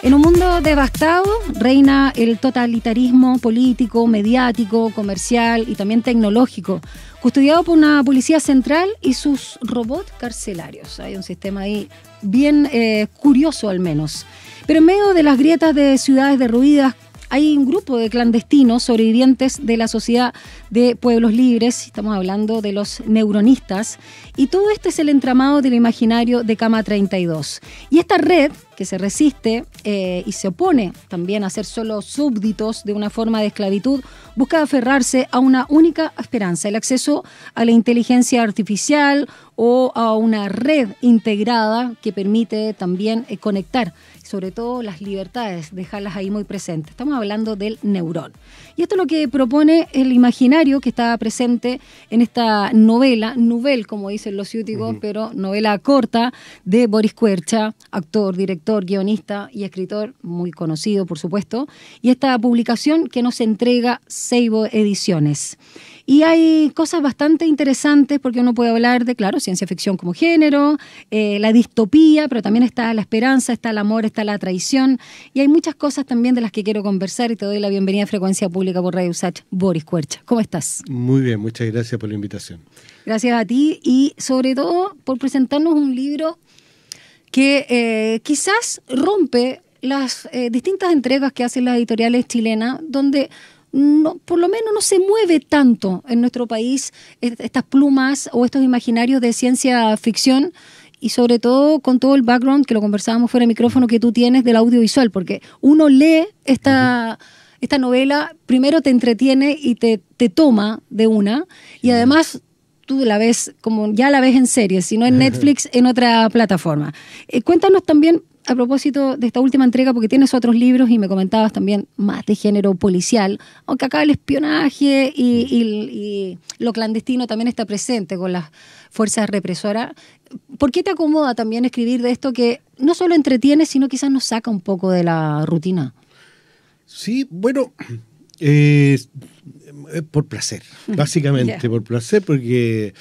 En un mundo devastado reina el totalitarismo político, mediático, comercial y también tecnológico, custodiado por una policía central y sus robots carcelarios. Hay un sistema ahí bien curioso al menos. Pero en medio de las grietas de ciudades derruidas, hay un grupo de clandestinos sobrevivientes de la Sociedad de Pueblos Libres, estamos hablando de los neuronistas, y todo este es el entramado del imaginario de Cama 32. Y esta red, que se resiste y se opone también a ser solo súbditos de una forma de esclavitud, busca aferrarse a una única esperanza, el acceso a la inteligencia artificial o a una red integrada que permite también conectar, sobre todo las libertades, dejarlas ahí muy presentes. Estamos hablando del neurón. Y esto es lo que propone el imaginario que está presente en esta novela, nouvelle, como dicen los ciúticos, pero novela corta de Boris Kuercha, actor, director, guionista y escritor muy conocido, por supuesto. Y esta publicación que nos entrega Seibo Ediciones. Y hay cosas bastante interesantes porque uno puede hablar de, claro, ciencia ficción como género, la distopía, pero también está la esperanza, está el amor, está la traición. Y hay muchas cosas también de las que quiero conversar y te doy la bienvenida a Frecuencia Pública por Radio USACH, Boris Kuercha. ¿Cómo estás? Muy bien, muchas gracias por la invitación. Gracias a ti y sobre todo por presentarnos un libro que quizás rompe las distintas entregas que hacen las editoriales chilenas, donde no, por lo menos no se mueve tanto en nuestro país estas plumas o estos imaginarios de ciencia ficción y sobre todo con todo el background que lo conversábamos fuera de micrófono que tú tienes del audiovisual, porque uno lee esta novela, primero te entretiene y te toma de una y además tú la ves como ya la ves en serie, si no en Netflix, en otra plataforma. Cuéntanos también a propósito de esta última entrega, porque tienes otros libros y me comentabas también más de género policial, aunque acá el espionaje y lo clandestino también está presente con las fuerzas represoras. ¿Por qué te acomoda también escribir de esto que no solo entretiene, sino quizás nos saca un poco de la rutina? Sí, bueno, por placer, básicamente por placer, porque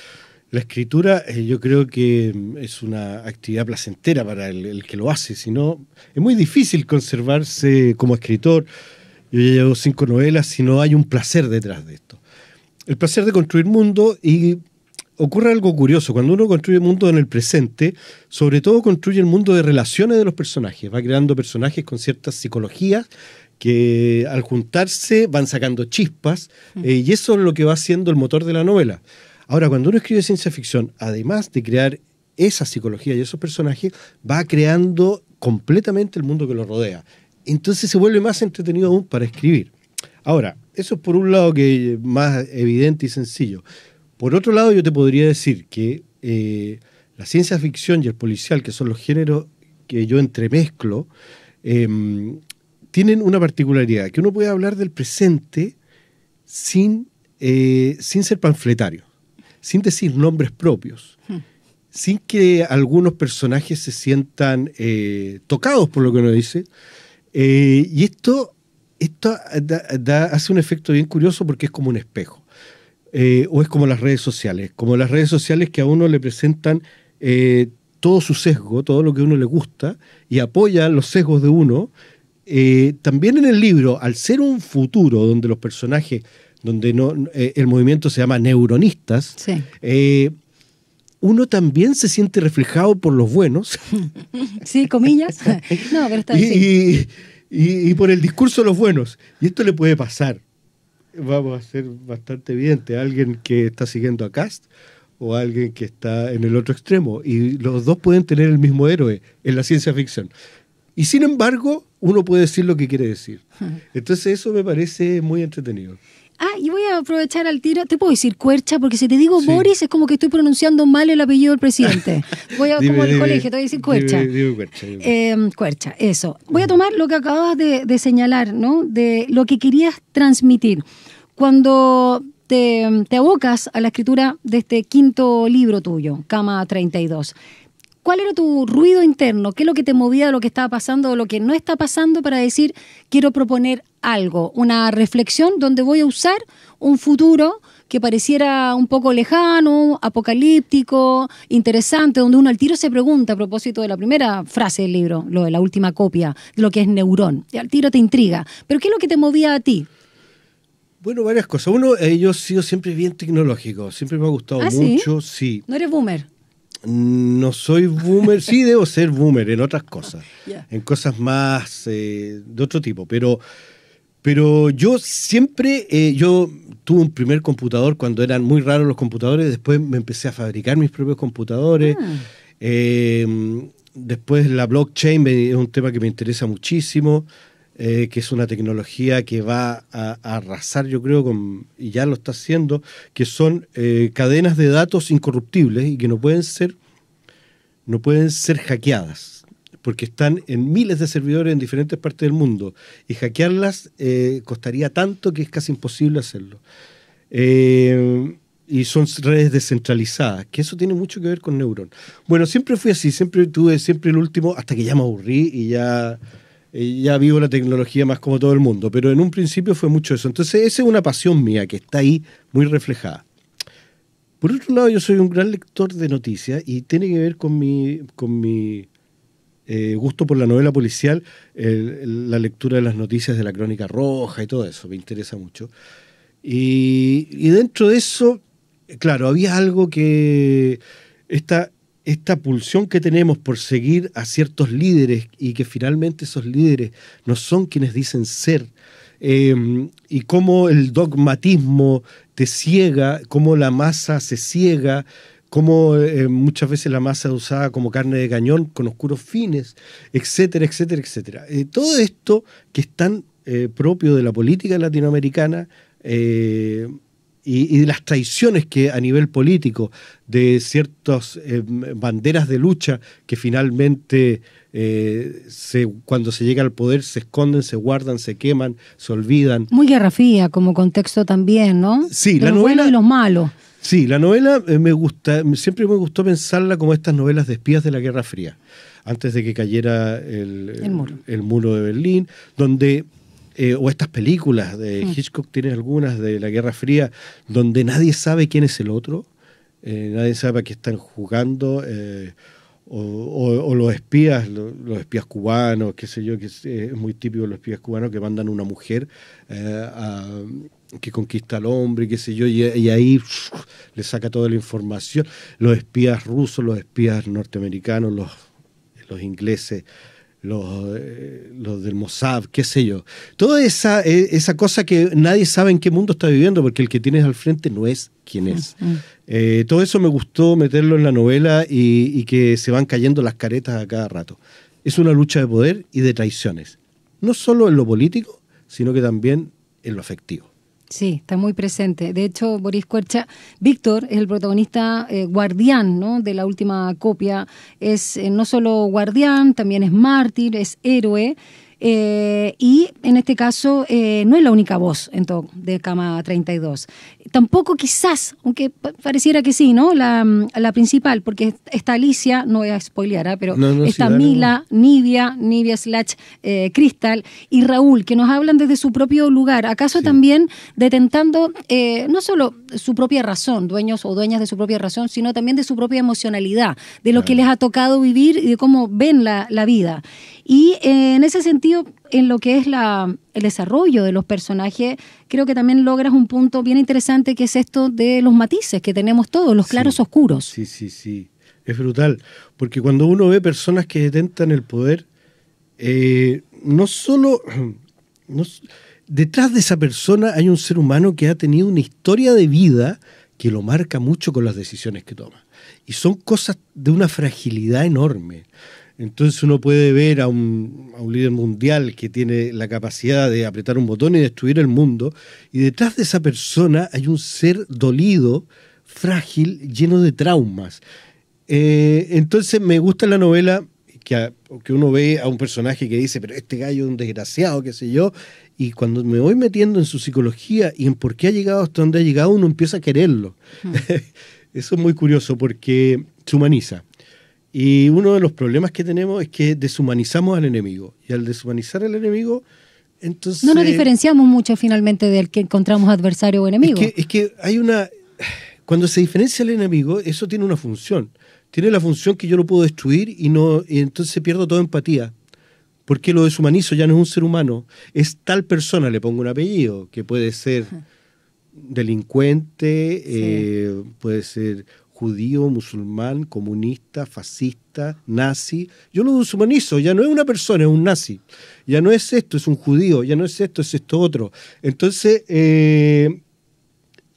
la escritura yo creo que es una actividad placentera para el que lo hace, si no, es muy difícil conservarse como escritor. Yo ya llevo 5 novelas, si no hay un placer detrás de esto. El placer de construir mundo, y ocurre algo curioso, cuando uno construye mundo en el presente, sobre todo construye el mundo de relaciones de los personajes, va creando personajes con ciertas psicologías que al juntarse van sacando chispas, y eso es lo que va haciendo el motor de la novela. Ahora, cuando uno escribe ciencia ficción, además de crear esa psicología y esos personajes, va creando completamente el mundo que lo rodea. Entonces se vuelve más entretenido aún para escribir. Ahora, eso es por un lado que es más evidente y sencillo. Por otro lado, yo te podría decir que la ciencia ficción y el policial, que son los géneros que yo entremezclo, tienen una particularidad, que uno puede hablar del presente sin ser panfletario, sin decir nombres propios, sin que algunos personajes se sientan tocados por lo que uno dice. Y esto hace un efecto bien curioso porque es como un espejo. O es como las redes sociales que a uno le presentan todo su sesgo, todo lo que a uno le gusta, y apoyan los sesgos de uno. También en el libro, al ser un futuro donde los personajes, donde el movimiento se llama neuronistas, sí. Uno también se siente reflejado por los buenos. Sí, comillas. No, pero está bien. Y por el discurso de los buenos. Y esto le puede pasar, vamos a ser bastante evidente, a alguien que está siguiendo a Cast o a alguien que está en el otro extremo. Y los dos pueden tener el mismo héroe en la ciencia ficción. Y sin embargo, uno puede decir lo que quiere decir. Entonces eso me parece muy entretenido. Y voy a aprovechar al tiro. ¿Te puedo decir Kuercha? Porque si te digo sí. Boris, es como que estoy pronunciando mal el apellido del presidente. Voy a, como en el colegio, te voy a decir Kuercha. Kuercha, eso. Voy a tomar lo que acabas de señalar, ¿no? De lo que querías transmitir. Cuando te abocas a la escritura de este 5º libro tuyo, Cama 32, ¿cuál era tu ruido interno? ¿Qué es lo que te movía de lo que estaba pasando o lo que no está pasando para decir, quiero proponer algo, una reflexión donde voy a usar un futuro que pareciera un poco lejano, apocalíptico, interesante, donde uno al tiro se pregunta a propósito de la primera frase del libro, lo de la última copia, de lo que es Neurón. Y al tiro te intriga. ¿Pero qué es lo que te movía a ti? Bueno, varias cosas. Uno, yo he sido siempre bien tecnológico, siempre me ha gustado mucho. Sí. ¿No eres boomer? No soy boomer, sí debo ser boomer en otras cosas, en cosas más de otro tipo, pero yo siempre, yo tuve un primer computador cuando eran muy raros los computadores, después me empecé a fabricar mis propios computadores, después la blockchain es un tema que me interesa muchísimo, que es una tecnología que va a arrasar, yo creo, y ya lo está haciendo, que son cadenas de datos incorruptibles y que no pueden ser hackeadas, porque están en miles de servidores en diferentes partes del mundo, y hackearlas costaría tanto que es casi imposible hacerlo. Y son redes descentralizadas, que eso tiene mucho que ver con Neurón. Bueno, siempre fui así, siempre tuve el último, hasta que ya me aburrí y ya vivo la tecnología más como todo el mundo, pero en un principio fue mucho eso. Entonces esa es una pasión mía que está ahí muy reflejada. Por otro lado, yo soy un gran lector de noticias y tiene que ver con mi gusto por la novela policial, la lectura de las noticias de la Crónica Roja y todo eso, me interesa mucho. Y dentro de eso, claro, había algo que esta pulsión que tenemos por seguir a ciertos líderes y que finalmente esos líderes no son quienes dicen ser, y cómo el dogmatismo te ciega, cómo la masa se ciega, cómo muchas veces la masa es usada como carne de cañón con oscuros fines, etcétera, etcétera, etcétera. Todo esto que es tan propio de la política latinoamericana, y de las traiciones que a nivel político, de ciertas banderas de lucha que finalmente cuando se llega al poder se esconden, se guardan, se queman, se olvidan. Muy Guerra Fría como contexto también, ¿no? Sí, de los buenos y los malos. Sí, la novela siempre me gustó pensarla como estas novelas de espías de la Guerra Fría, antes de que cayera el muro de Berlín, donde... o estas películas de Hitchcock, tiene algunas de la Guerra Fría, donde nadie sabe quién es el otro, nadie sabe a qué están jugando, o los espías cubanos, qué sé yo, que es muy típico de los espías cubanos, que mandan una mujer que conquista al hombre, qué sé yo, y ahí le saca toda la información. Los espías rusos, los espías norteamericanos, los ingleses, los del Mossad, qué sé yo. Toda esa cosa que nadie sabe en qué mundo está viviendo, porque el que tienes al frente no es quien es. Todo eso me gustó meterlo en la novela y que se van cayendo las caretas a cada rato. Es una lucha de poder y de traiciones. No solo en lo político, sino que también en lo afectivo. Sí, está muy presente. De hecho, Boris Kuercha, Víctor es el protagonista guardián, ¿no?, de la última copia. Es no solo guardián, también es mártir, es héroe. Y en este caso no es la única voz de Cama 32. Tampoco quizás, aunque pareciera que sí, ¿no?, la principal, porque está Alicia, no voy a spoilear, pero está Mila, Nivia / Crystal y Raúl, que nos hablan desde su propio lugar, acaso también detentando no solo su propia razón, dueños o dueñas de su propia razón, sino también de su propia emocionalidad, de lo que les ha tocado vivir y de cómo ven la vida. Y en ese sentido, en lo que es el desarrollo de los personajes, creo que también logras un punto bien interesante, que es esto de los matices que tenemos todos, los claros oscuros. Sí. Es brutal, porque cuando uno ve personas que detentan el poder, detrás de esa persona hay un ser humano que ha tenido una historia de vida que lo marca mucho con las decisiones que toma. Y son cosas de una fragilidad enorme. Entonces uno puede ver a un líder mundial que tiene la capacidad de apretar un botón y destruir el mundo, y detrás de esa persona hay un ser dolido, frágil, lleno de traumas. Entonces me gusta la novela que uno ve a un personaje que dice, pero este gallo es un desgraciado, qué sé yo, y cuando me voy metiendo en su psicología y en por qué ha llegado hasta donde ha llegado, uno empieza a quererlo. Eso es muy curioso porque se humaniza. Y uno de los problemas que tenemos es que deshumanizamos al enemigo. Y al deshumanizar al enemigo, Entonces, no nos diferenciamos mucho finalmente del que encontramos adversario o enemigo. Es que hay una... Cuando se diferencia el enemigo, eso tiene una función. Tiene la función que yo lo puedo destruir y entonces pierdo toda empatía. Porque lo deshumanizo, ya no es un ser humano. Es tal persona, le pongo un apellido, que puede ser delincuente, puede ser judío, musulmán, comunista, fascista, nazi. Yo lo deshumanizo, ya no es una persona, es un nazi. Ya no es esto, es un judío, ya no es esto otro. Entonces,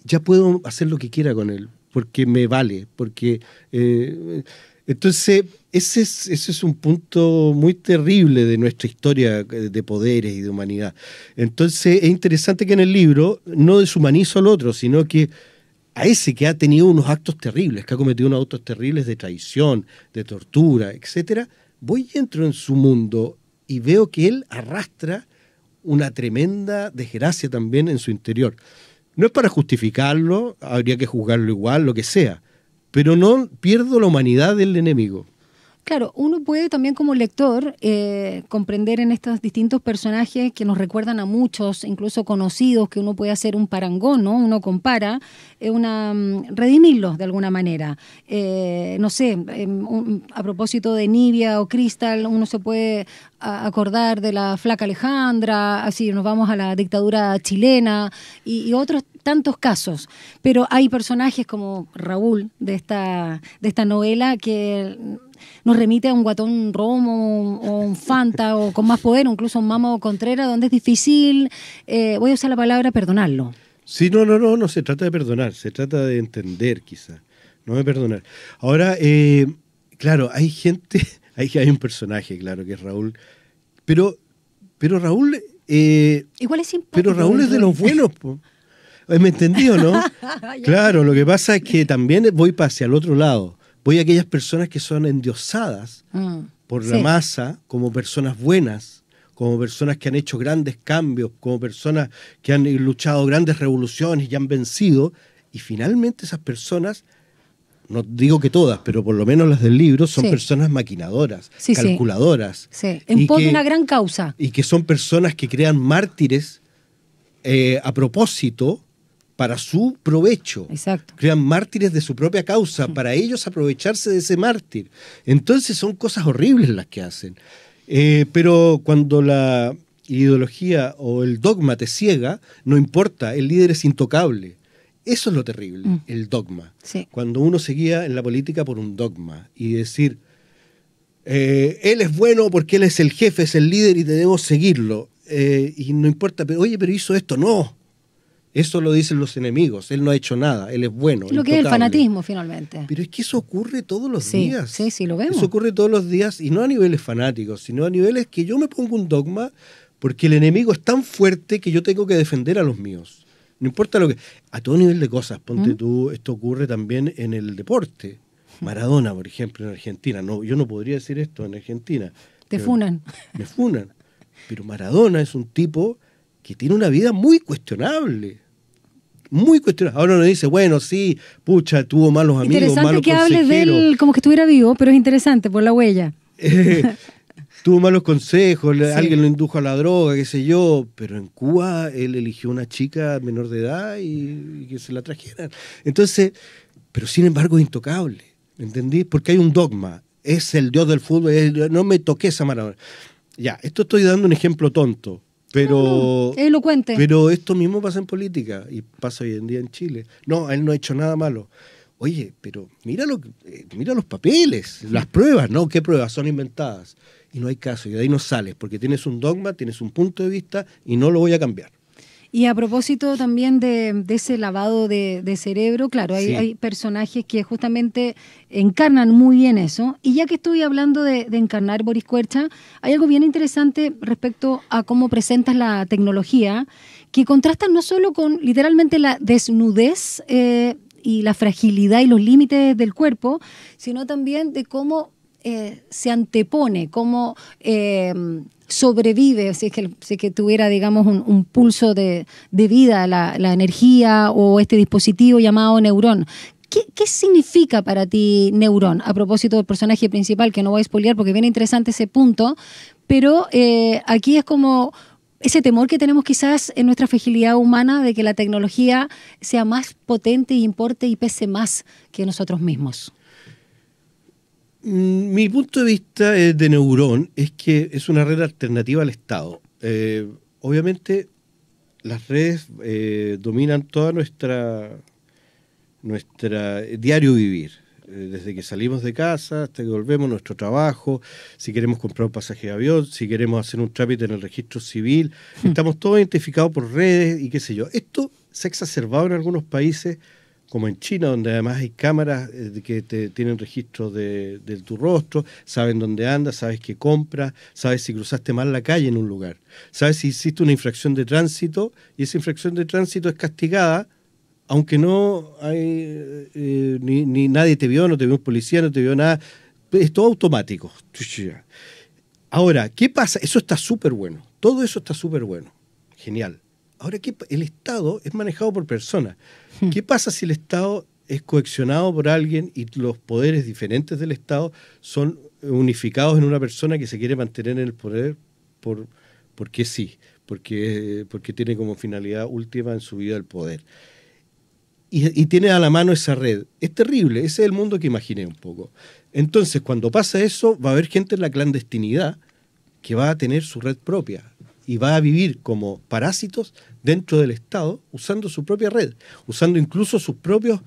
ya puedo hacer lo que quiera con él, porque me vale, porque... entonces, ese es un punto muy terrible de nuestra historia de poderes y de humanidad. Entonces, es interesante que en el libro no deshumanizo al otro, sino que a ese que ha tenido unos actos terribles, que ha cometido unos actos terribles de traición, de tortura, etcétera, voy y entro en su mundo y veo que él arrastra una tremenda desgracia también en su interior. No es para justificarlo, habría que juzgarlo igual, lo que sea, pero no pierdo la humanidad del enemigo. Claro, uno puede también como lector comprender en estos distintos personajes que nos recuerdan a muchos, incluso conocidos, que uno puede hacer un parangón, ¿no? Uno compara, redimirlos de alguna manera. No sé, a propósito de Nibia o Cristal, uno se puede acordar de la flaca Alejandra, así nos vamos a la dictadura chilena y otros tantos casos. Pero hay personajes como Raúl de esta novela que nos remite a un Guatón Romo o un Fanta o con más poder, o incluso un Mamo Contreras, donde es difícil, voy a usar la palabra perdonarlo. Sí, no se trata de perdonar, se trata de entender quizá, no de perdonar. Ahora, claro, hay gente, hay un personaje, claro, que es Raúl, pero Raúl... igual es simpático. Pero Raúl es de los buenos, po. ¿Me entendió, no? Claro, lo que pasa es que también voy hacia el otro lado. Voy a aquellas personas que son endiosadas por la masa como personas buenas, como personas que han hecho grandes cambios, como personas que han luchado grandes revoluciones y han vencido. Y finalmente esas personas, no digo que todas, pero por lo menos las del libro, son personas maquinadoras, calculadoras. Sí. En pos de una gran causa. Y que son personas que crean mártires a propósito, para su provecho. Exacto. Crean mártires de su propia causa, para ellos aprovecharse de ese mártir. Entonces son cosas horribles las que hacen. Pero cuando la ideología o el dogma te ciega, no importa, el líder es intocable. Eso es lo terrible, el dogma. Sí. Cuando uno se guía en la política por un dogma y decir, él es bueno porque él es el jefe, es el líder y debemos seguirlo. Y no importa, pero oye, pero hizo esto, no. Eso lo dicen los enemigos, él no ha hecho nada, él es bueno. Lo que es el fanatismo, finalmente. Pero es que eso ocurre todos los días. Sí, lo vemos. Eso ocurre todos los días, y no a niveles fanáticos, sino a niveles que yo me pongo un dogma porque el enemigo es tan fuerte que yo tengo que defender a los míos. No importa lo que... A todo nivel de cosas, ponte tú, esto ocurre también en el deporte. Maradona, por ejemplo, en Argentina. No, yo no podría decir esto en Argentina. Te funan. Me funan. Pero Maradona es un tipo que tiene una vida muy cuestionable. Muy cuestionable. Ahora uno dice, bueno, sí, pucha, tuvo malos amigos, malos consejeros. Interesante que hables de él como que estuviera vivo, pero es interesante por la huella. Tuvo malos consejos, alguien lo indujo a la droga, qué sé yo, pero en Cuba él eligió una chica menor de edad y que se la trajeran. Entonces, pero sin embargo es intocable, ¿entendí? Porque hay un dogma, es el dios del fútbol, no me toques a Maradona. Ya, esto estoy dando un ejemplo tonto. Pero, elocuente. Pero esto mismo pasa en política y pasa hoy en día en Chile. No, él no ha hecho nada malo. Oye, pero mira los papeles, las pruebas, ¿no? ¿Qué pruebas? Son inventadas. Y no hay caso, y de ahí no sales, porque tienes un dogma, tienes un punto de vista y no lo voy a cambiar. Y a propósito también de ese lavado de cerebro, claro, hay personajes que justamente encarnan muy bien eso. Y ya que estoy hablando de encarnar, Boris Kuercha, hay algo bien interesante respecto a cómo presentas la tecnología, que contrasta no solo con literalmente la desnudez y la fragilidad y los límites del cuerpo, sino también de cómo se antepone, cómo sobrevive, si es que tuviera, digamos, un pulso de vida, la energía o este dispositivo llamado neurón. ¿Qué significa para ti neurón? A propósito del personaje principal, que no voy a spoilear porque viene interesante ese punto, pero aquí es como ese temor que tenemos quizás en nuestra fragilidad humana de que la tecnología sea más potente y importe y pese más que nosotros mismos. Mi punto de vista de Neurón es que es una red alternativa al Estado. Obviamente las redes dominan toda nuestra diario vivir. Desde que salimos de casa hasta que volvemos a nuestro trabajo, si queremos comprar un pasaje de avión, si queremos hacer un trámite en el registro civil, estamos todos identificados por redes y qué sé yo. Esto se ha exacerbado en algunos países, como en China, donde además hay cámaras que tienen registro de tu rostro, saben dónde andas, sabes qué compras, sabes si cruzaste mal la calle en un lugar, sabes si hiciste una infracción de tránsito y esa infracción de tránsito es castigada, aunque no hay ni nadie te vio, no te vio un policía, no te vio nada, es todo automático. Ahora, ¿qué pasa? Eso está súper bueno, todo eso está súper bueno, genial. Ahora, el Estado es manejado por personas. ¿Qué pasa si el Estado es coaccionado por alguien y los poderes diferentes del Estado son unificados en una persona que se quiere mantener en el poder porque sí, porque tiene como finalidad última en su vida el poder? Y tiene a la mano esa red. Es terrible, ese es el mundo que imaginé un poco. Entonces, cuando pasa eso, va a haber gente en la clandestinidad que va a tener su red propia y va a vivir como parásitos dentro del Estado, usando su propia red, usando incluso sus propios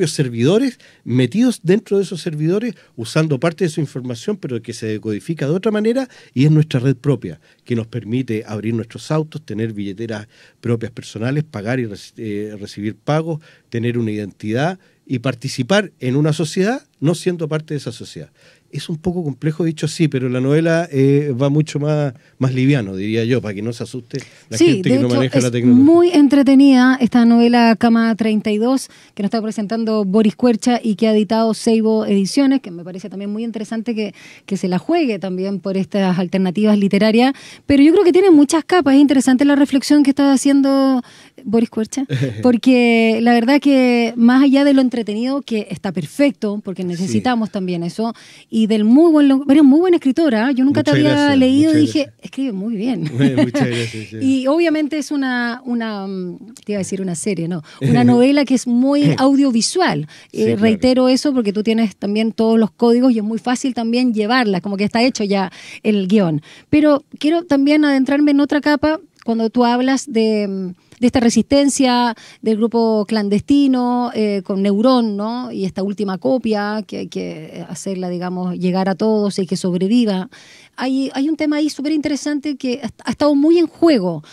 servidores, metidos dentro de esos servidores, usando parte de su información, pero que se decodifica de otra manera, y es nuestra red propia, que nos permite abrir nuestros autos, tener billeteras propias personales, pagar y recibir pagos, tener una identidad y participar en una sociedad no siendo parte de esa sociedad. Es un poco complejo dicho así, pero la novela va mucho más liviano, diría yo, para que no se asuste la gente que no maneja la tecnología. Muy entretenida esta novela Cama 32, que nos está presentando Boris Quercia y que ha editado Seibo Ediciones, que me parece también muy interesante que se la juegue también por estas alternativas literarias, pero yo creo que tiene muchas capas. Es interesante la reflexión que está haciendo Boris Quercia, porque la verdad que más allá de lo entretenido, que está perfecto, porque necesitamos también eso, y del eres muy buena escritora. Yo nunca te había leído y dije, escribe muy bien. Muchas gracias. Y obviamente es te iba a decir una serie, no, una novela que es muy audiovisual. Reitero eso porque tú tienes también todos los códigos y es muy fácil también llevarla, como que está hecho ya el guión. Pero quiero también adentrarme en otra capa cuando tú hablas de esta resistencia del grupo clandestino con Neurón, ¿no? Y esta última copia que hay que hacerla, digamos, llegar a todos y que sobreviva. Hay un tema ahí súper interesante que ha estado muy en juego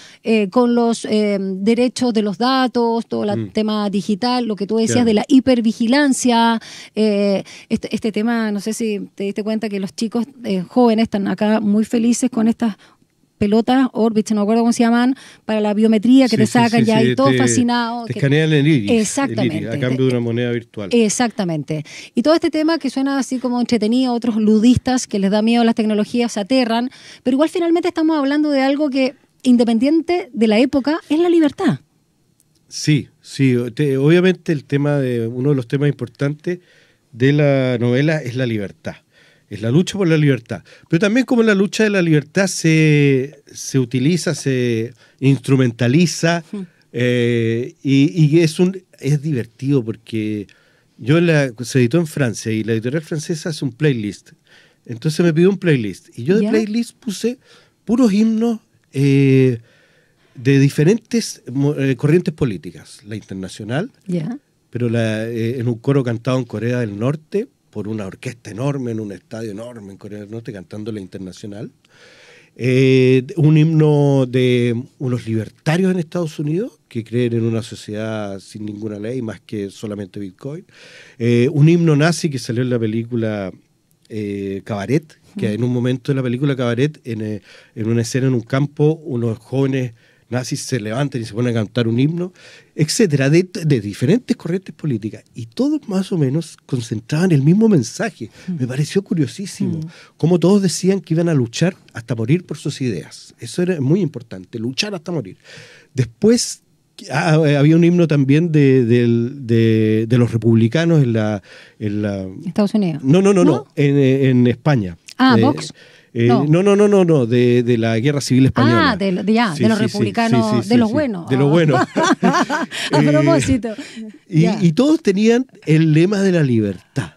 con los derechos de los datos, todo el tema digital, lo que tú decías de la hipervigilancia, este tema, no sé si te diste cuenta que los chicos jóvenes están acá muy felices con estas pelotas, Orbits, no me acuerdo cómo se llaman, para la biometría que te sacan y todos fascinados. Te escanean el iris. Exactamente. El iris, a cambio de una moneda virtual. Exactamente. Y todo este tema que suena así como entretenido, otros ludistas que les da miedo a las tecnologías se aterran, pero igual finalmente estamos hablando de algo que, independiente de la época, es la libertad. Sí. Obviamente uno de los temas importantes de la novela es la libertad. Es la lucha por la libertad. Pero también como la lucha de la libertad se utiliza, se instrumentaliza, y es divertido porque se editó en Francia y la editorial francesa hace un playlist. Entonces me pidió un playlist. Y yo de playlist puse puros himnos de diferentes corrientes políticas. La internacional, pero en un coro cantado en Corea del Norte, por una orquesta enorme, en un estadio enorme en Corea del Norte, cantando la internacional. Un himno de unos libertarios en Estados Unidos, que creen en una sociedad sin ninguna ley, más que solamente Bitcoin. Un himno nazi que salió en la película Cabaret, que en un momento de la película Cabaret, en una escena en un campo, unos jóvenes nazis se levantan y se ponen a cantar un himno, etcétera, de diferentes corrientes políticas, y todos más o menos concentraban el mismo mensaje. Me pareció curiosísimo, como todos decían que iban a luchar hasta morir por sus ideas. Eso era muy importante, luchar hasta morir. Después había un himno también de los republicanos en la Estados Unidos. No, en España. Vox. No, de la Guerra Civil Española. De los republicanos, de los buenos. De los buenos. A propósito. Y todos tenían el lema de la libertad.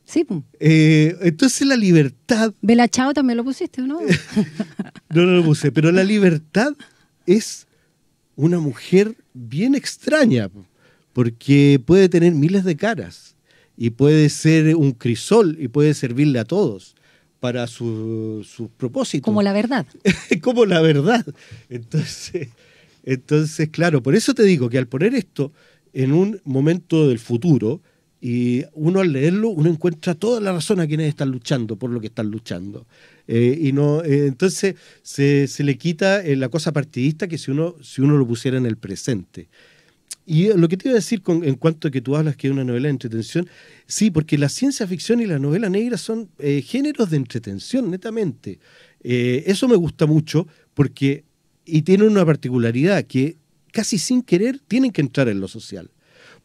Sí. Entonces la libertad... Bella Ciao también lo pusiste, ¿no? No lo puse, pero la libertad es una mujer bien extraña, porque puede tener miles de caras y puede ser un crisol y puede servirle a todos para sus propósitos. Como la verdad. Como la verdad. Entonces, claro, por eso te digo que al poner esto en un momento del futuro, y uno al leerlo, uno encuentra toda la razón a quienes están luchando por lo que están luchando. Entonces se le quita la cosa partidista que si uno lo pusiera en el presente. Y lo que te iba a decir en cuanto a que tú hablas que es una novela de entretención, sí, porque la ciencia ficción y la novela negra son géneros de entretención, netamente. Eso me gusta mucho y tienen una particularidad que casi sin querer tienen que entrar en lo social.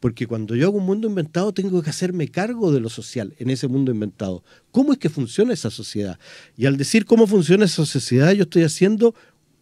Porque cuando yo hago un mundo inventado tengo que hacerme cargo de lo social en ese mundo inventado. ¿Cómo es que funciona esa sociedad? Y al decir cómo funciona esa sociedad, yo estoy haciendo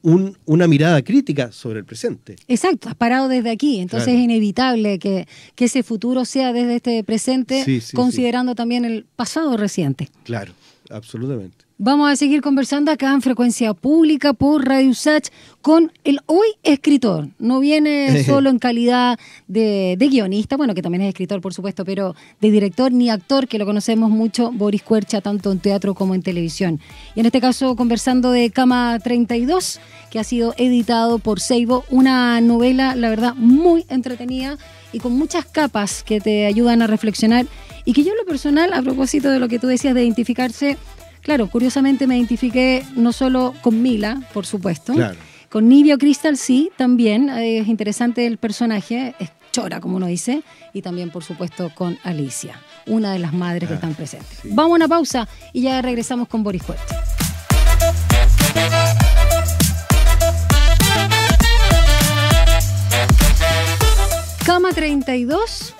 una mirada crítica sobre el presente. Exacto, has parado desde aquí, entonces claro. Es inevitable que ese futuro sea desde este presente, considerando también el pasado reciente. Claro, absolutamente. Vamos a seguir conversando acá en Frecuencia Pública por Radio USACH con el hoy escritor. No viene solo en calidad de guionista, bueno, que también es escritor, por supuesto, pero de director ni actor, que lo conocemos mucho, Boris Kuercha, tanto en teatro como en televisión. Y en este caso, conversando de Cama 32, que ha sido editado por Seibo, una novela, la verdad, muy entretenida y con muchas capas que te ayudan a reflexionar. Y que yo en lo personal, a propósito de lo que tú decías de identificarse, claro, curiosamente me identifiqué no solo con Mila, por supuesto, claro. Con Nivea Crystal sí, también, es interesante el personaje, es chora, como uno dice, y también, por supuesto, con Alicia, una de las madres que están presentes. Sí. Vamos a una pausa y ya regresamos con Boris Kuercha. Cama 32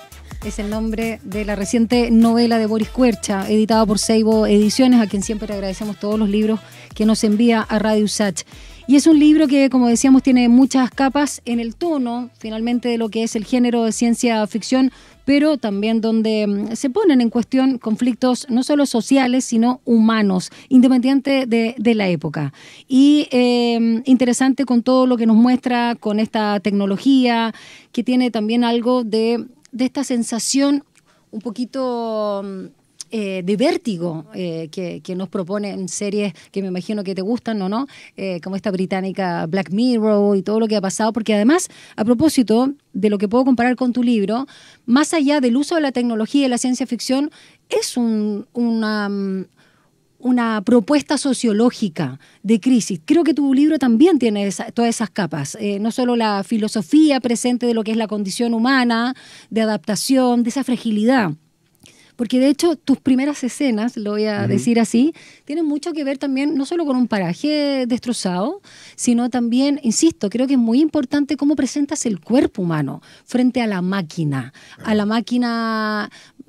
es el nombre de la reciente novela de Boris Kuercha, editada por Seibo Ediciones, a quien siempre agradecemos todos los libros que nos envía a Radio USACH. Y es un libro que, como decíamos, tiene muchas capas en el tono, finalmente, de lo que es el género de ciencia ficción, pero también donde se ponen en cuestión conflictos no solo sociales, sino humanos, independiente de la época. Y interesante con todo lo que nos muestra con esta tecnología, que tiene también algo de esta sensación un poquito de vértigo que nos proponen series que me imagino que te gustan, ¿no? Como esta británica Black Mirror y todo lo que ha pasado, porque además, a propósito de lo que puedo comparar con tu libro, más allá del uso de la tecnología y la ciencia ficción, es una propuesta sociológica de crisis. Creo que tu libro también tiene todas esas capas, no solo la filosofía presente de lo que es la condición humana, de adaptación, de esa fragilidad. Porque de hecho tus primeras escenas, lo voy a decir así, tienen mucho que ver también no solo con un paraje destrozado, sino también, insisto, creo que es muy importante cómo presentas el cuerpo humano frente a la máquina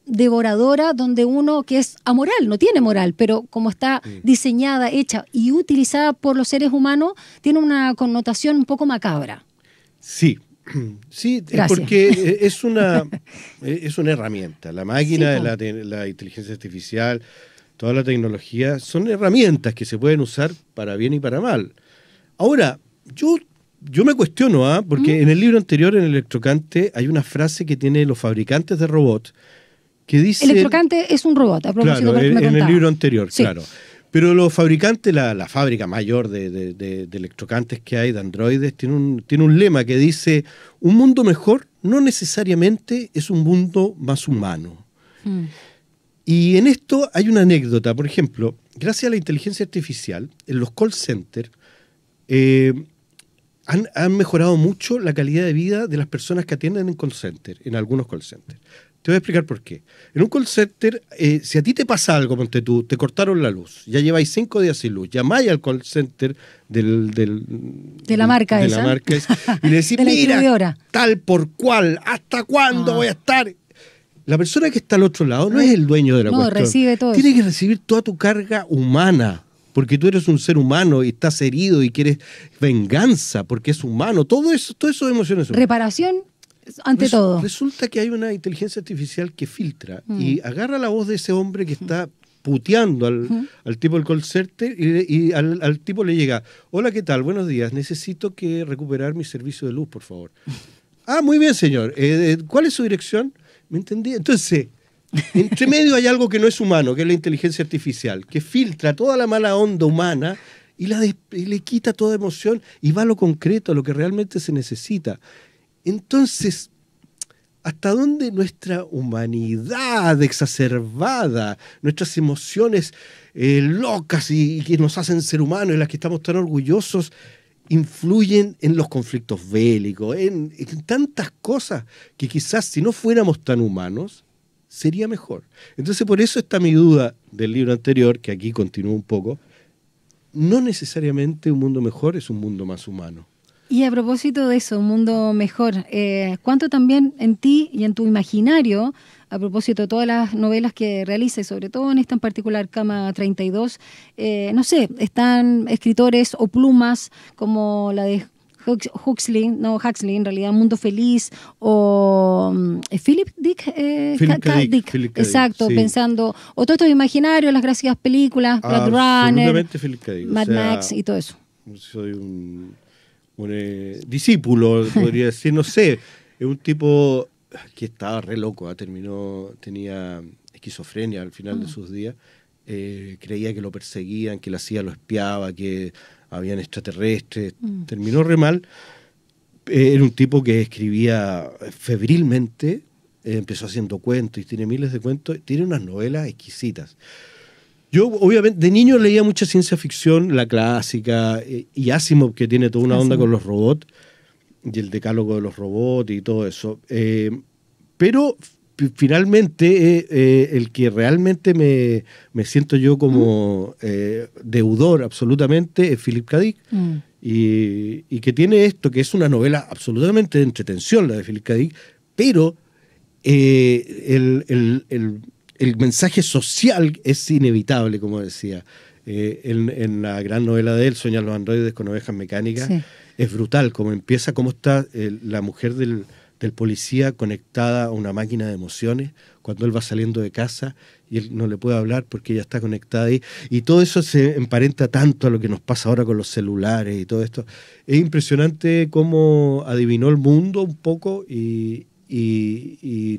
devoradora, donde uno que es amoral, no tiene moral, pero como está diseñada, hecha y utilizada por los seres humanos, tiene una connotación un poco macabra. Sí. Sí, porque es una herramienta. La máquina, la inteligencia artificial, toda la tecnología, son herramientas que se pueden usar para bien y para mal. Ahora, yo me cuestiono, porque en el libro anterior, en Electrocante, hay una frase que tienen los fabricantes de robots que dice... Electrocante es un robot, a propósito. Claro, en el libro anterior, sí. Claro. Pero los fabricantes, la fábrica mayor de electrocantes que hay, de androides, tiene un lema que dice: un mundo mejor no necesariamente es un mundo más humano. Y en esto hay una anécdota. Por ejemplo, gracias a la inteligencia artificial, en los call centers han mejorado mucho la calidad de vida de las personas que atienden en call center, en algunos call centers. Te voy a explicar por qué. En un call center, si a ti te pasa algo, ponte tú, te cortaron la luz, ya lleváis 5 días sin luz, llamáis al call center de la marca esa y le decís: mira, tal por cual, ¿hasta cuándo voy a estar? La persona que está al otro lado no es el dueño de la cuestión. Recibe todo Tiene que recibir toda tu carga humana porque tú eres un ser humano y estás herido y quieres venganza porque es humano, todas esas emociones. Reparación ante todo. Resulta que hay una inteligencia artificial que filtra y agarra la voz de ese hombre que está puteando al tipo del call center y al tipo le llega: hola, ¿qué tal? Buenos días, necesito que recuperar mi servicio de luz, por favor. Ah, muy bien, señor. ¿Cuál es su dirección? ¿Me entendí? Entonces, entre medio hay algo que no es humano, que es la inteligencia artificial, que filtra toda la mala onda humana y le quita toda emoción y va a lo concreto, a lo que realmente se necesita. Entonces, ¿hasta dónde nuestra humanidad exacerbada, nuestras emociones locas y que nos hacen ser humanos, en las que estamos tan orgullosos, influyen en los conflictos bélicos, en tantas cosas que quizás si no fuéramos tan humanos, sería mejor? Entonces, por eso está mi duda del libro anterior, que aquí continúa un poco. No necesariamente un mundo mejor es un mundo más humano. Y a propósito de eso, un mundo mejor, ¿cuánto también en ti y en tu imaginario, a propósito de todas las novelas que realizas, sobre todo en esta en particular, Cama 32, no sé, están escritores o plumas como la de Huxley en realidad, Mundo Feliz, o Philip K. Dick, exacto, sí. Pensando, o todos estos imaginarios, las gracias películas, Blade Runner, Mad Max y todo eso. Soy un discípulo, podría decir, no sé, es un tipo que estaba re loco, tenía esquizofrenia al final de sus días, creía que lo perseguían, que la CIA lo espiaba, que habían extraterrestres, terminó re mal. Era un tipo que escribía febrilmente, empezó haciendo cuentos y tiene miles de cuentos, tiene unas novelas exquisitas. Yo, obviamente, de niño leía mucha ciencia ficción, la clásica, y Asimov, que tiene toda una onda con los robots, y el decálogo de los robots y todo eso. Pero finalmente, el que realmente me siento yo como deudor absolutamente es Philip K. Dick, y que tiene esto, que es una novela absolutamente de entretención, la de Philip K. Dick, pero el mensaje social es inevitable, como decía. En la gran novela de él, Sueñan los androides con ovejas mecánicas, sí. Es brutal cómo empieza, cómo está la mujer del policía conectada a una máquina de emociones cuando él va saliendo de casa y él no le puede hablar porque ella está conectada ahí. Y todo eso se emparenta tanto a lo que nos pasa ahora con los celulares y todo esto. Es impresionante cómo adivinó el mundo un poco y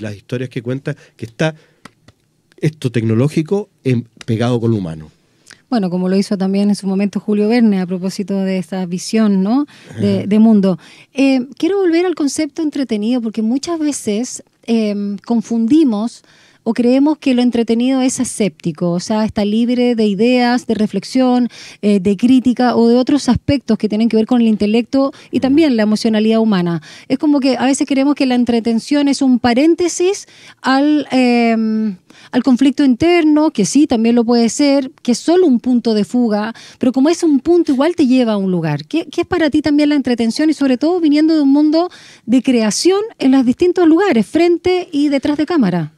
las historias que cuenta, que está esto tecnológico pegado con lo humano. Bueno, como lo hizo también en su momento Julio Verne a propósito de esta visión, ¿no?, de mundo. Quiero volver al concepto entretenido porque muchas veces confundimos o creemos que lo entretenido es aséptico, o sea, está libre de ideas, de reflexión, de crítica o de otros aspectos que tienen que ver con el intelecto y también la emocionalidad humana. Es como que a veces creemos que la entretención es un paréntesis al conflicto interno, que sí, también lo puede ser, que es solo un punto de fuga, pero como es un punto, igual te lleva a un lugar. ¿Qué es para ti también la entretención y sobre todo viniendo de un mundo de creación en los distintos lugares, frente y detrás de cámara?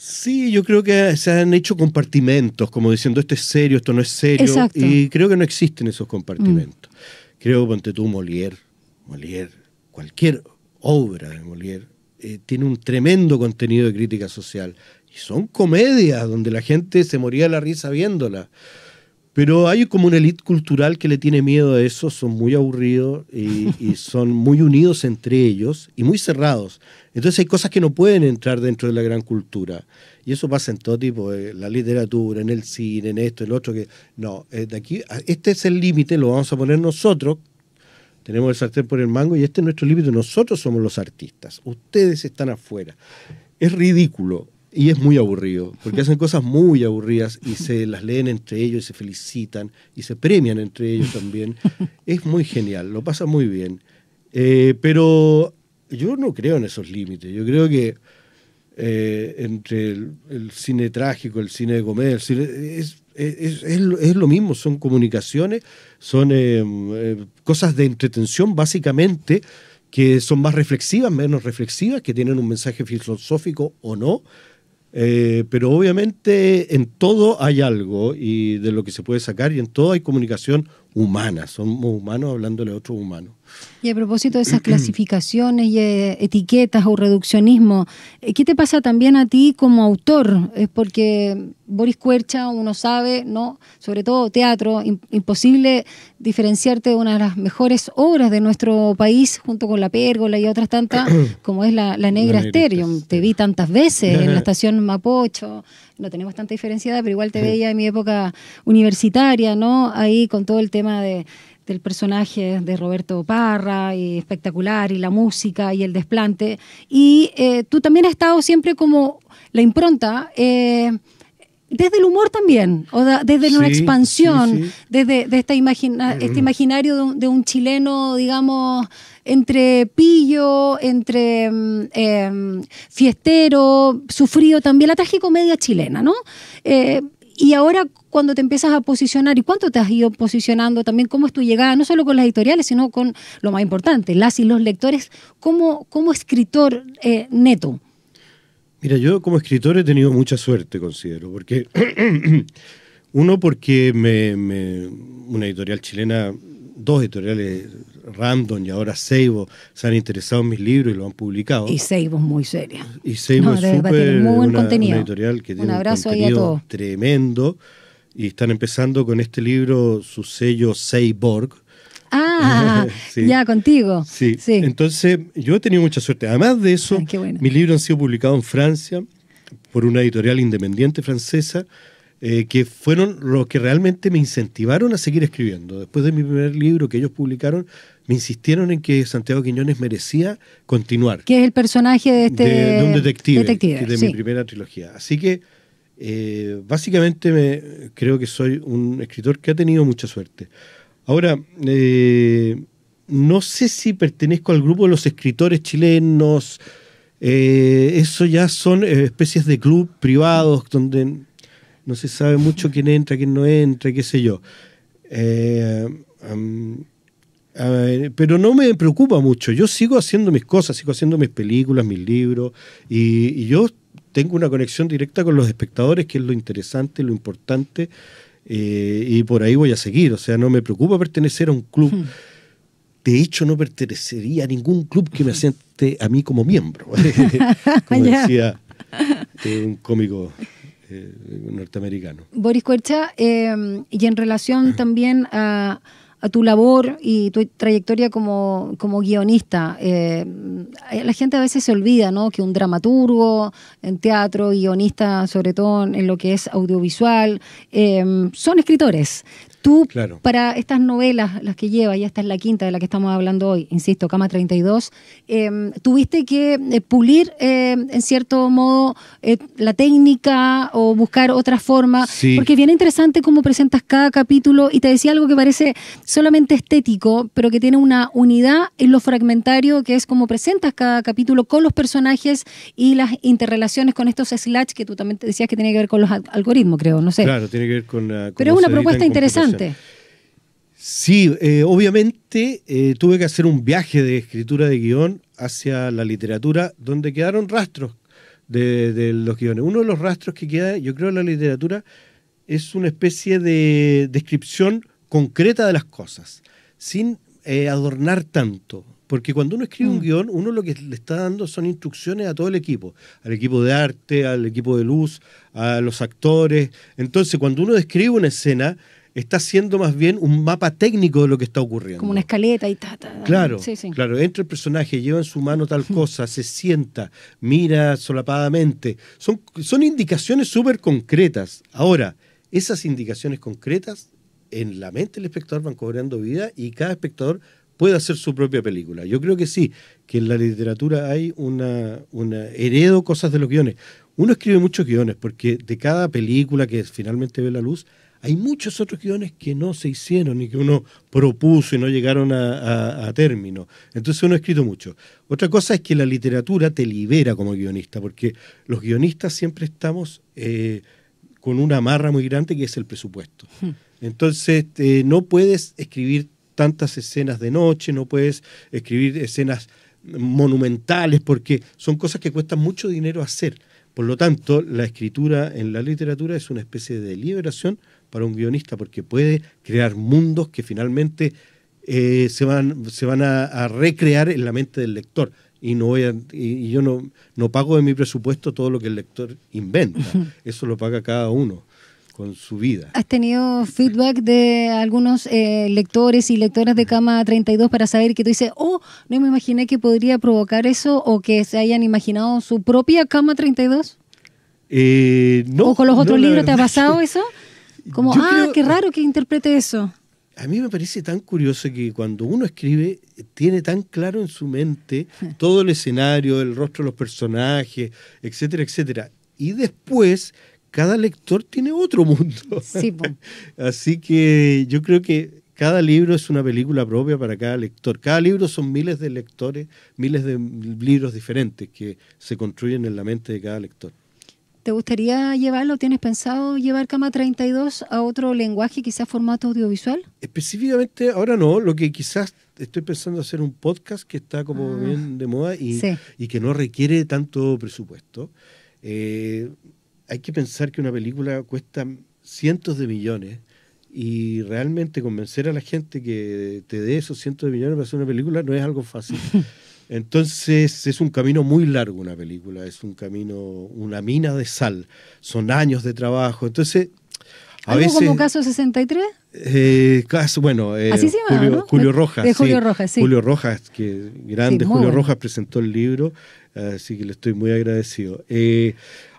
Sí, yo creo que se han hecho compartimentos, como diciendo esto es serio, esto no es serio. Exacto. Y creo que no existen esos compartimentos. Creo que ponte tú Molière, cualquier obra de Molière tiene un tremendo contenido de crítica social. Y son comedias donde la gente se moría de la risa viéndola. Pero hay como una élite cultural que le tiene miedo a eso, son muy aburridos y son muy unidos entre ellos y muy cerrados. Entonces hay cosas que no pueden entrar dentro de la gran cultura. Y eso pasa en todo tipo, la literatura, en el cine, en esto, en lo otro. No, de aquí, este es el límite, lo vamos a poner nosotros. Tenemos el sartén por el mango y este es nuestro límite. Nosotros somos los artistas, ustedes están afuera. Es ridículo. Y es muy aburrido, porque hacen cosas muy aburridas y se las leen entre ellos y se felicitan y se premian entre ellos también. Es muy genial, lo pasa muy bien. Pero yo no creo en esos límites. Yo creo que entre el cine trágico, el cine de comedia, el cine, es lo mismo, son comunicaciones, son cosas de entretención básicamente, que son más reflexivas, menos reflexivas, que tienen un mensaje filosófico o no. Pero obviamente en todo hay algo y de lo que se puede sacar, y en todo hay comunicación humana. Somos humanos hablándole a otros humanos. Y a propósito de esas clasificaciones y etiquetas o reduccionismo, ¿qué te pasa también a ti como autor? Porque Boris Kuercha, uno sabe, ¿no? Sobre todo teatro, imposible diferenciarte de una de las mejores obras de nuestro país, junto con La Pérgola y otras tantas, como es La Negra Estéreo. Te vi tantas veces en la estación Mapocho. No tenemos tanta diferencia, pero igual te veía en mi época universitaria, ¿no? Ahí con todo el tema del personaje de Roberto Parra, y espectacular, y la música y el desplante. Y tú también has estado siempre como la impronta, desde el humor también, desde una expansión, desde este imaginario de un chileno, digamos, entre pillo, entre fiestero, sufrido también, la tragicomedia chilena, ¿no? Y ahora cuando te empiezas a posicionar, ¿y cuánto te has ido posicionando también? ¿Cómo es tu llegada? No solo con las editoriales, sino con lo más importante, las y los lectores, como escritor neto. Mira, yo como escritor he tenido mucha suerte, considero, porque porque una editorial chilena, dos editoriales, Random y ahora Seibo, se han interesado en mis libros y lo han publicado. Y Seibo es muy seria. Y Seibo es súper muy buen contenido. Una editorial que tiene un abrazo un contenido ahí a todos. Tremendo, y están empezando con este libro, su sello Seiborg. Sí. Ya, contigo. Sí. Entonces, yo he tenido mucha suerte. Además de eso, mis libros han sido publicados en Francia por una editorial independiente francesa, que fueron los que realmente me incentivaron a seguir escribiendo. Después de mi primer libro que ellos publicaron, me insistieron en que Santiago Quiñones merecía continuar. Que es el personaje de un detective de sí. mi primera trilogía. Así que, básicamente, creo que soy un escritor que ha tenido mucha suerte. Ahora, no sé si pertenezco al grupo de los escritores chilenos. Eso ya son especies de club privados donde no se sabe mucho quién entra, quién no entra, qué sé yo. Pero no me preocupa mucho. Yo sigo haciendo mis cosas, sigo haciendo mis películas, mis libros, y yo tengo una conexión directa con los espectadores, que es lo interesante, lo importante. Y por ahí voy a seguir, o sea, no me preocupa pertenecer a un club. De hecho, no pertenecería a ningún club que me asiente a mí como miembro, como decía un cómico norteamericano. Boris Kuercha, y en relación también a tu labor y tu trayectoria como guionista, la gente a veces se olvida, ¿no?, que un dramaturgo en teatro, guionista sobre todo en lo que es audiovisual, son escritores. Tú, claro, para estas novelas, las que llevas, ya esta es la quinta de la que estamos hablando hoy, insisto, Cama 32, tuviste que pulir, en cierto modo, la técnica o buscar otra forma, sí, porque es bien interesante cómo presentas cada capítulo, y te decía algo que parece solamente estético, pero que tiene una unidad en lo fragmentario, que es cómo presentas cada capítulo con los personajes y las interrelaciones con estos slash, que tú también te decías que tiene que ver con los algoritmos, creo, no sé. Claro, tiene que ver con pero es una propuesta interesante. Sí, obviamente tuve que hacer un viaje de escritura de guión hacia la literatura, donde quedaron rastros de los guiones. Uno de los rastros que queda, yo creo, en la literatura es una especie de descripción concreta de las cosas, sin adornar tanto. Porque cuando uno escribe un guión, uno lo que le está dando son instrucciones a todo el equipo, al equipo de arte, al equipo de luz, a los actores. Entonces, cuando uno describe una escena, está haciendo más bien un mapa técnico de lo que está ocurriendo. Como una escaleta y Claro, sí, sí. Claro, entra el personaje, lleva en su mano tal cosa, se sienta, mira solapadamente. Son indicaciones súper concretas. Ahora, esas indicaciones concretas en la mente del espectador van cobrando vida, y cada espectador puede hacer su propia película. Yo creo que sí, que en la literatura hay una heredo cosas de los guiones. Uno escribe muchos guiones, porque de cada película que finalmente ve la luz, hay muchos otros guiones que no se hicieron y que uno propuso y no llegaron a término. Entonces uno ha escrito mucho. Otra cosa es que la literatura te libera como guionista, porque los guionistas siempre estamos con una amarra muy grande, que es el presupuesto. Entonces no puedes escribir tantas escenas de noche, no puedes escribir escenas monumentales, porque son cosas que cuestan mucho dinero hacer. Por lo tanto, la escritura en la literatura es una especie de liberación para un guionista, porque puede crear mundos que finalmente se van a recrear en la mente del lector. Y yo no pago de mi presupuesto todo lo que el lector inventa. Eso lo paga cada uno con su vida. ¿Has tenido feedback de algunos lectores y lectoras de Cama 32 para saber que tú dices, no me imaginé que podría provocar eso, o que se hayan imaginado su propia Cama 32? No. ¿O con los otros libros te ha verdad pasado eso? Como, qué raro que interprete eso. A mí me parece tan curioso que cuando uno escribe tiene tan claro en su mente todo el escenario, el rostro de los personajes, etcétera, etcétera. Y después cada lector tiene otro mundo. Sí, Así que yo creo que cada libro es una película propia para cada lector. Cada libro son miles de lectores, miles de libros diferentes que se construyen en la mente de cada lector. ¿Te gustaría llevarlo? ¿Tienes pensado llevar Cama 32 a otro lenguaje, quizás formato audiovisual? Específicamente ahora no, lo que quizás estoy pensando hacer un podcast que está como bien de moda y que no requiere tanto presupuesto. Hay que pensar que una película cuesta cientos de millones y realmente convencer a la gente que te dé esos cientos de millones para hacer una película no es algo fácil. Entonces es un camino muy largo una película, es un camino, una mina de sal, son años de trabajo. Entonces, a ¿algo veces, como Caso 63? Así se llama, ¿no? Julio Rojas. De Julio Rojas, sí. Julio Rojas, que grande, sí, Julio bueno. Rojas presentó el libro, así que le estoy muy agradecido.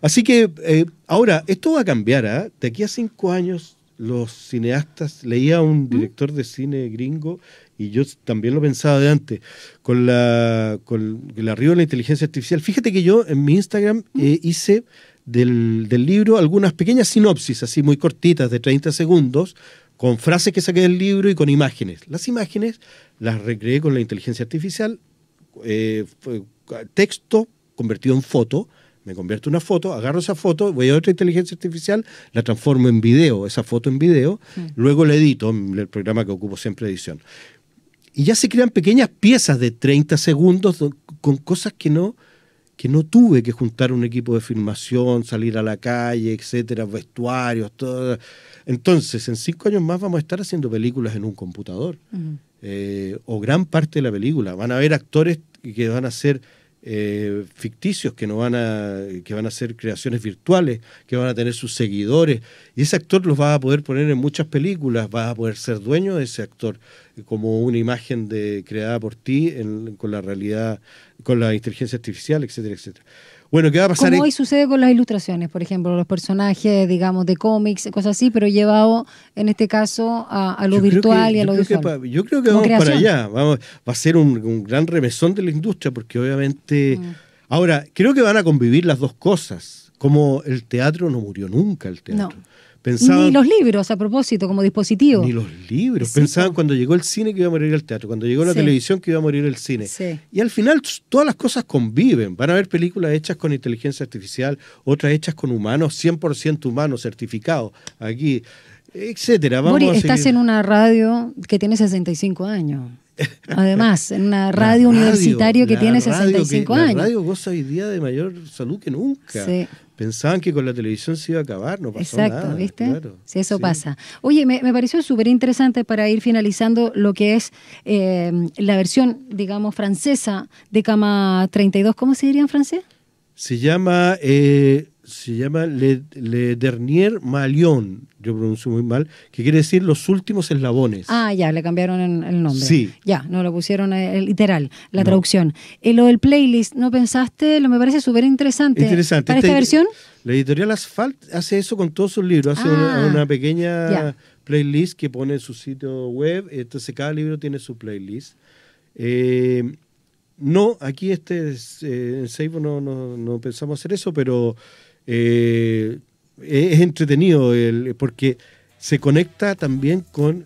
Así que ahora, esto va a cambiar, De aquí a 5 años los cineastas, leía a un director de cine gringo, y yo también lo pensaba de antes, con el arribo de la inteligencia artificial. Fíjate que yo en mi Instagram hice del libro algunas pequeñas sinopsis, así muy cortitas, de 30 segundos, con frases que saqué del libro y con imágenes. Las imágenes las recreé con la inteligencia artificial, texto convertido en foto. Me convierto en una foto, agarro esa foto, voy a otra inteligencia artificial, la transformo en video, esa foto en video, luego la edito en el programa que ocupo siempre de edición. Y ya se crean pequeñas piezas de 30 segundos con cosas que no tuve que juntar un equipo de filmación, salir a la calle, etcétera, vestuarios, todo. Entonces, en 5 años más vamos a estar haciendo películas en un computador, o gran parte de la película. Van a haber actores que van a ser ficticios, que van a ser creaciones virtuales, que van a tener sus seguidores, y ese actor los va a poder poner en muchas películas, vas a poder ser dueño de ese actor como una imagen creada por ti con la realidad, con la inteligencia artificial, etcétera, etcétera. Bueno, ¿qué va a pasar? Como hoy sucede con las ilustraciones, por ejemplo, los personajes, digamos, de cómics, cosas así, pero llevado, en este caso, a lo virtual y a lo visual. Yo creo que vamos para allá. Va a ser un gran remesón de la industria, porque obviamente... Ahora, creo que van a convivir las dos cosas. Como el teatro no murió nunca, el teatro. No. Pensaban, ni los libros, a propósito, como dispositivo. Ni los libros. Sí, pensaban cuando llegó el cine que iba a morir el teatro, cuando llegó la televisión que iba a morir el cine. Sí. Y al final todas las cosas conviven. Van a haber películas hechas con inteligencia artificial, otras hechas con humanos, 100% humanos, certificados, aquí, etcétera. Mori, estás en una radio que tiene 65 años. Además, en una radio universitaria que tiene 65 años. La radio goza hoy día de mayor salud que nunca. Sí. Pensaban que con la televisión se iba a acabar, no pasó nada. Exacto, ¿viste? Claro, sí, eso pasa. Oye, me pareció súper interesante para ir finalizando lo que es la versión, digamos, francesa de Cama 32. ¿Cómo se diría en francés? Se llama Le Dernier Maillon, yo pronuncio muy mal, que quiere decir los últimos eslabones. Ah, ya, le cambiaron el nombre. Sí. Ya, no lo pusieron literal, la traducción. Lo del playlist, ¿no pensaste? Me parece súper interesante. ¿Para esta versión? La editorial Asphalt hace eso con todos sus libros, hace una pequeña playlist que pone en su sitio web, entonces cada libro tiene su playlist. No, aquí en Seibo no pensamos hacer eso, pero es entretenido porque se conecta también con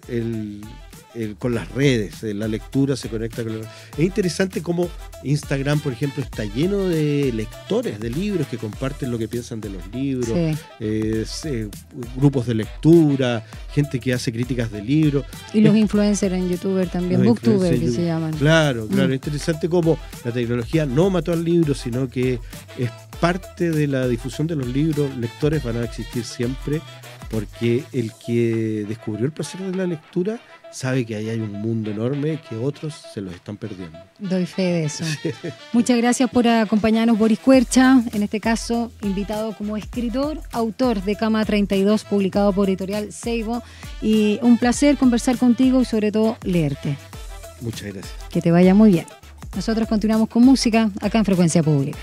con las redes, la lectura se conecta con las redes. Es interesante cómo Instagram, por ejemplo, está lleno de lectores de libros que comparten lo que piensan de los libros, grupos de lectura, gente que hace críticas de libros. Y los influencers en YouTube también, booktubers que se llaman. Claro, es interesante cómo la tecnología no mató al libro, sino que es parte de la difusión de los libros. Lectores van a existir siempre, porque el que descubrió el placer de la lectura sabe que ahí hay un mundo enorme que otros se los están perdiendo. Doy fe de eso. Sí. Muchas gracias por acompañarnos, Boris Cuercha, en este caso invitado como escritor, autor de Cama 32, publicado por Editorial Seibo, y un placer conversar contigo y sobre todo leerte. Muchas gracias. Que te vaya muy bien. Nosotros continuamos con música acá en Frecuencia Pública.